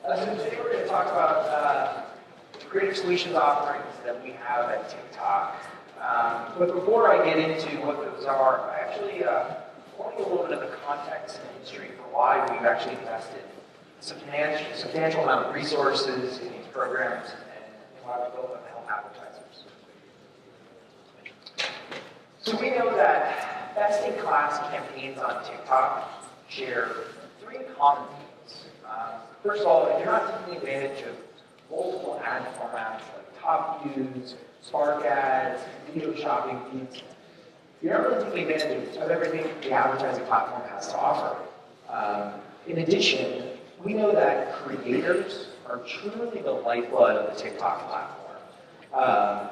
So today we're going to talk about the creative solutions offerings that we have at TikTok. But before I get into what those are, I actually want to get a little bit of the context and history for why we've actually invested a substantial amount of resources in these programs and why we built them to help advertisers. So we know that best-in-class campaigns on TikTok share three common themes. First of all, if you're not taking advantage of multiple ad formats like top views, spark ads, video shopping feeds, you're not really taking advantage of everything the advertising platform has to offer. In addition, we know that creators are truly the lifeblood of the TikTok platform.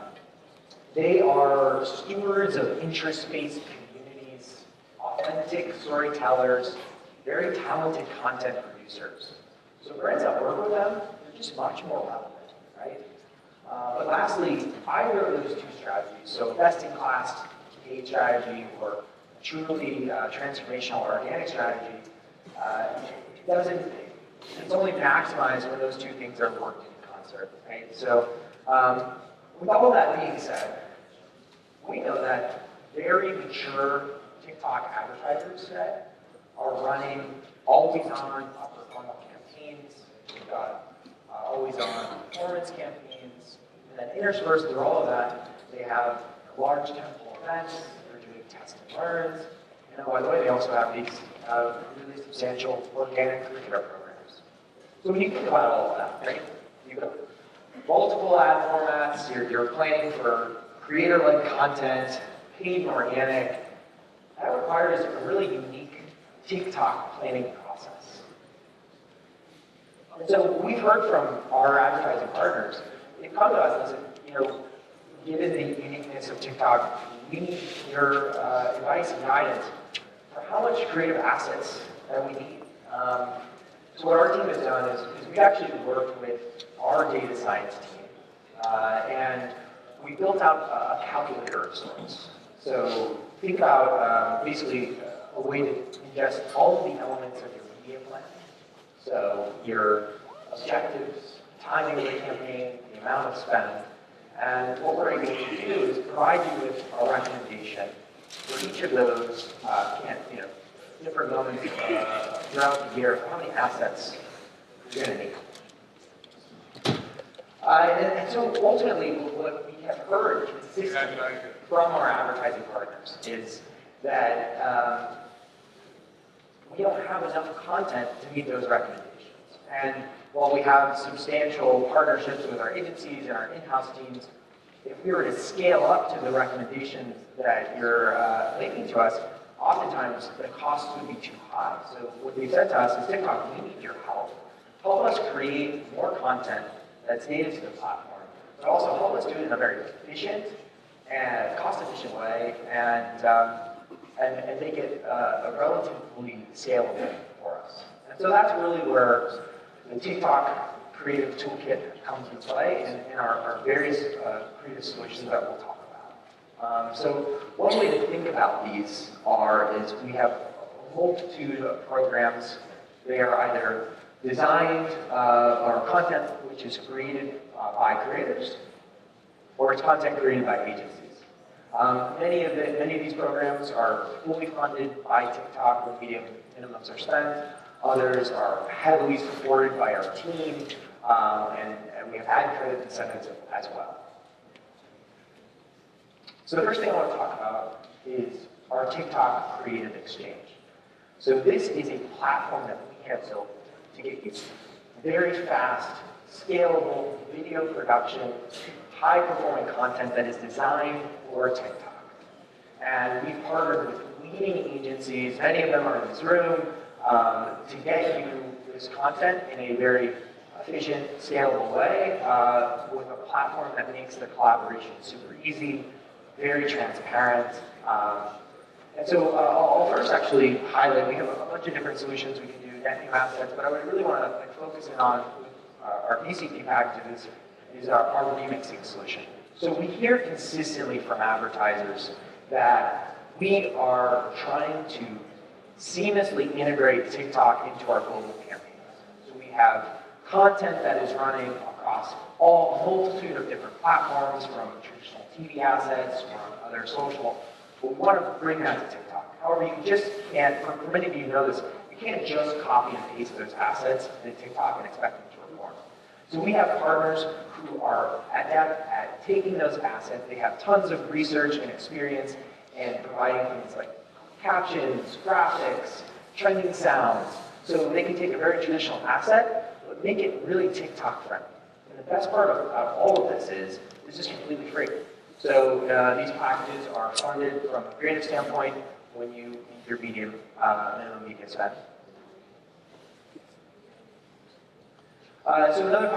They are stewards of interest-based communities, authentic storytellers, very talented content producers. So brands that work with them, they're just much more relevant, right? But lastly, either of those two strategies, so best-in-class paid strategy or truly transformational organic strategy, it's only maximized when those two things are working in concert, right? So with all of that being said, we know that very mature TikTok advertisers today are running always-on upper funnel campaigns. We've got always-on performance campaigns, and then interspersed through all of that, they have large temple events. They're doing test and learns, and by the way, they also have these really substantial organic curricular programs. So when you think about all of that, right? You've got multiple ad formats. You're planning for creator-led content, paid and organic. That requires a really unique TikTok planning process. And so we've heard from our advertising partners. They've come to us and said, given the uniqueness of TikTok, we need your advice and guidance for how much creative assets that we need. So what our team has done is we actually worked with our data science team, and we built out a calculator of sorts. So think about basically a way to ingest all of the elements of your media plan. So your objectives, timing of the campaign, the amount of spend, and what we're able to do is provide you with a recommendation for each of those different moments throughout the year of how many assets you're going to need. And so ultimately, what we have heard consistently from our advertising partners is that we don't have enough content to meet those recommendations. And while we have substantial partnerships with our agencies and our in-house teams, if we were to scale up to the recommendations that you're making to us, oftentimes the costs would be too high. So what they've said to us is, TikTok, we need your help. Help us create more content that's native to the platform, but also help us do it in a very efficient and cost-efficient way, and make it a relatively scalable for us. And so that's really where the TikTok Creative Toolkit comes into play in our various creative solutions that we'll talk about. So one way to think about these is we have a multitude of programs. They are either designed or content which is created by creators, or it's content created by agencies. Many of these programs are fully funded by TikTok when media minimums are spent. Others are heavily supported by our team, and we have ad credit incentives as well. So the first thing I want to talk about is our TikTok Creative Exchange. So this is a platform that we have built to get you very fast, scalable video production, high-performing content that is designed for TikTok. And we've partnered with leading agencies, many of them are in this room, to get you this content in a very efficient, scalable way, with a platform that makes the collaboration super easy, very transparent. And so I'll first actually highlight, we have a bunch of different solutions we can do, net new assets, but I would really want to focus in on our PCP packages is our remixing solution. So we hear consistently from advertisers that we are trying to seamlessly integrate TikTok into our global campaigns. So we have content that is running across a multitude of different platforms, from traditional TV assets, from other social. But we want to bring that to TikTok. However, you just can't, for many of you know this, you can't just copy and paste those assets into TikTok and expect them to perform. So we have partners who are adept at taking those assets. They have tons of research and experience and providing things like captions, graphics, trending sounds. So they can take a very traditional asset, but make it really TikTok friendly. And the best part of all of this is it's just completely free. So these packages are funded from a creative standpoint when you meet your minimum media spend. So another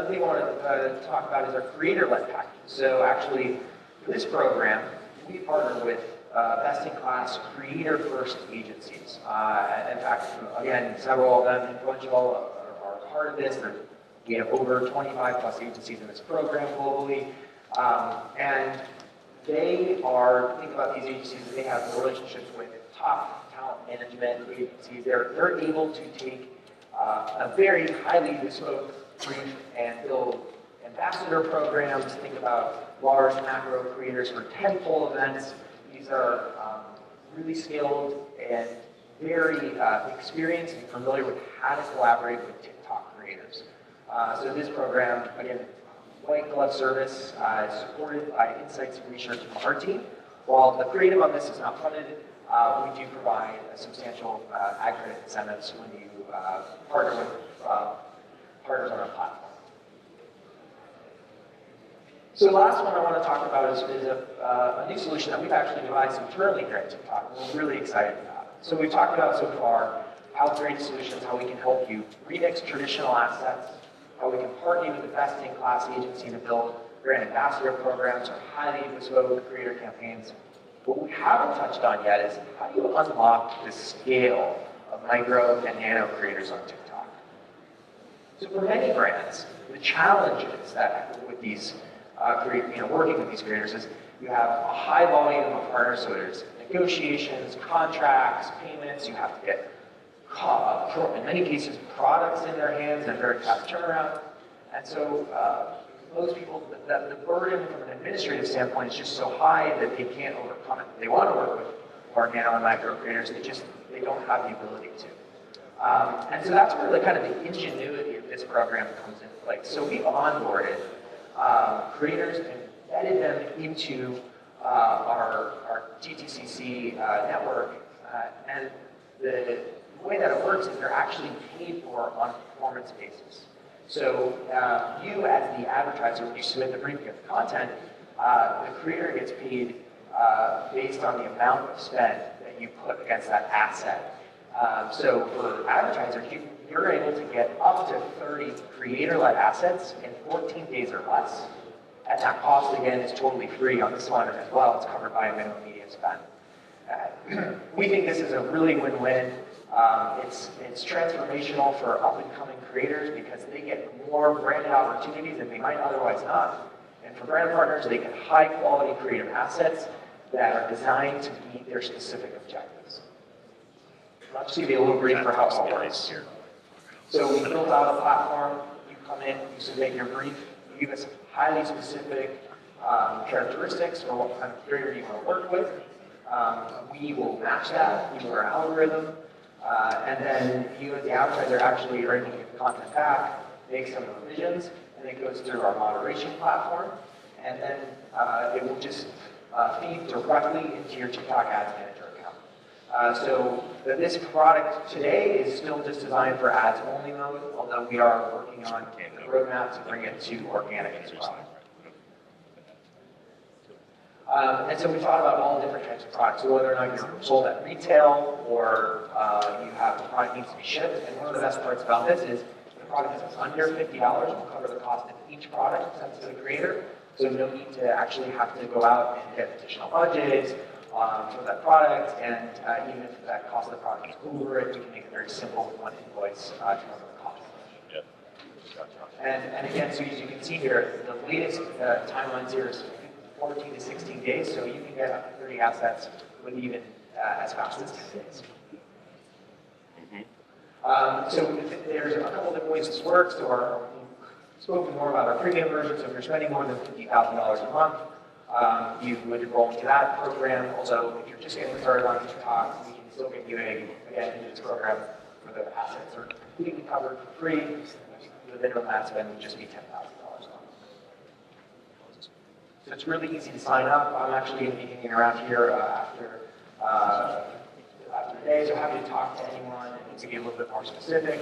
thing I want to talk about is our creator-led packages. So actually, for this program, we partner with best-in-class creator-first agencies. In fact, again, several of them influential are part of this. We have over 25 plus agencies in this program globally. And they are, think about these agencies, they have relationships with top talent management agencies. They're able to take a very highly bespoke brief and build ambassador programs. Think about large macro creators for tentpole events. These are really skilled and very experienced and familiar with how to collaborate with TikTok creators. So this program, again, white glove service, is supported by insights and research from our team. While the creative on this is not funded, we do provide a substantial aggregate incentives when you partner with partners on our platform. So the last one I want to talk about is a new solution that we've actually devised internally here at TikTok, and we're really excited about it. So we've talked about so far how creative solutions, how we can help you remix traditional assets, how we can partner with the best-in-class agency to build brand ambassador programs or highly bespoke creator campaigns. What we haven't touched on yet is how do you unlock the scale of micro and nano creators on TikTok? So for many brands, the challenges that with these working with these creators is you have a high volume of partners, so there's negotiations, contracts, payments, you have to get in many cases, products in their hands and a very fast turnaround. And so most people, the burden from an administrative standpoint is just so high that they can't overcome it. They want to work with more nano and micro creators, they don't have the ability to. And so that's where the ingenuity of this program comes into play. So we've onboarded creators and embedded them into our TTCC network, and the way that it works is they're actually paid for on a performance basis. So you, as the advertiser, when you submit the brief and the content, the creator gets paid based on the amount of spend that you put against that asset. So for advertisers, you're able to get up to 30 creator-led assets in 14 days or less. And that cost, again, is totally free on this one as well. It's covered by a minimum media spend. We think this is a really win-win. It's transformational for up-and-coming creators because they get more branded opportunities than they might otherwise not. And for brand partners, they get high-quality creative assets that are designed to meet their specific objectives. I'll just give you a little brief for how it all works. So we built out a platform. You come in, you submit your brief, you give us highly specific characteristics for what kind of creator you want to work with. We will match that into our algorithm, and then you as the advertiser actually are able to get the content back, make some revisions, and it goes through our moderation platform, and then it will just feed directly into your TikTok Ads Manager account. So this product today is still just designed for ads only mode, although we are working on the roadmap to bring it to organic as well. And so we thought about all different types of products, so whether or not you're sold at retail or you have the product needs to be shipped. And one of the best parts about this is the product is under $50. We'll cover the cost of each product sent to the creator, so no need to actually have to go out and get additional budgets for that product. And even if that cost of the product is over it, we can make it very simple with one invoice to cover the cost. And again, so as you can see here, the latest timelines here is 14 to 16 days, so you can get up to 30 assets with even as fast as 10 days. So there's a couple different ways this works. So we've spoken more about our premium version. So if you're spending more than $50,000 a month, you would enroll into that program. Also, if you're just getting started on TikTok, we can still get you again, into this program for the assets are completely covered for free. The minimum ad spend would just be $10,000 a month. So it's really easy to sign up. I'm actually going to be hanging around here after today, so happy to talk to anyone and to be a little bit more specific.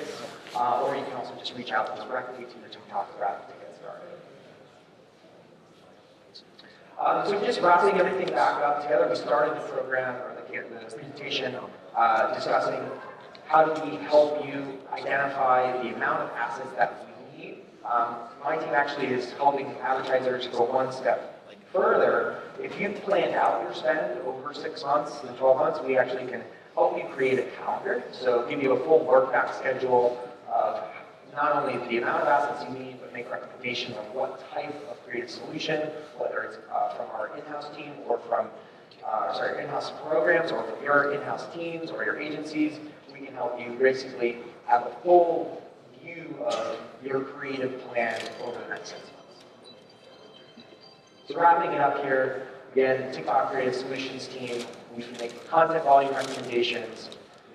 Or you can also just reach out directly to the TikTok rep to get started. So just wrapping everything back up together, we started the program or the presentation discussing how do we help you identify the amount of assets that we need. My team actually is helping advertisers go one step further. If you've planned out your spend over 6 months and 12 months, we actually can help you create a calendar. So give you a full work back schedule of not only the amount of assets you need, but make recommendations on what type of creative solution, whether it's from our in-house team or from in-house programs, or from your in-house teams or your agencies. We can help you basically have a full view of your creative plan over the next 6 months. So wrapping it up here, again, TikTok Creative Solutions team, we can make content volume recommendations.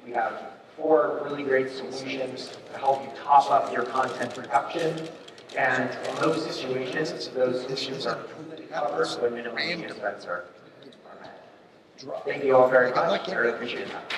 We have 4 really great solutions to help you top up your content production. And in those situations, those solutions are completely covered when minimum media spends are met. Thank you all very much. I really appreciate that.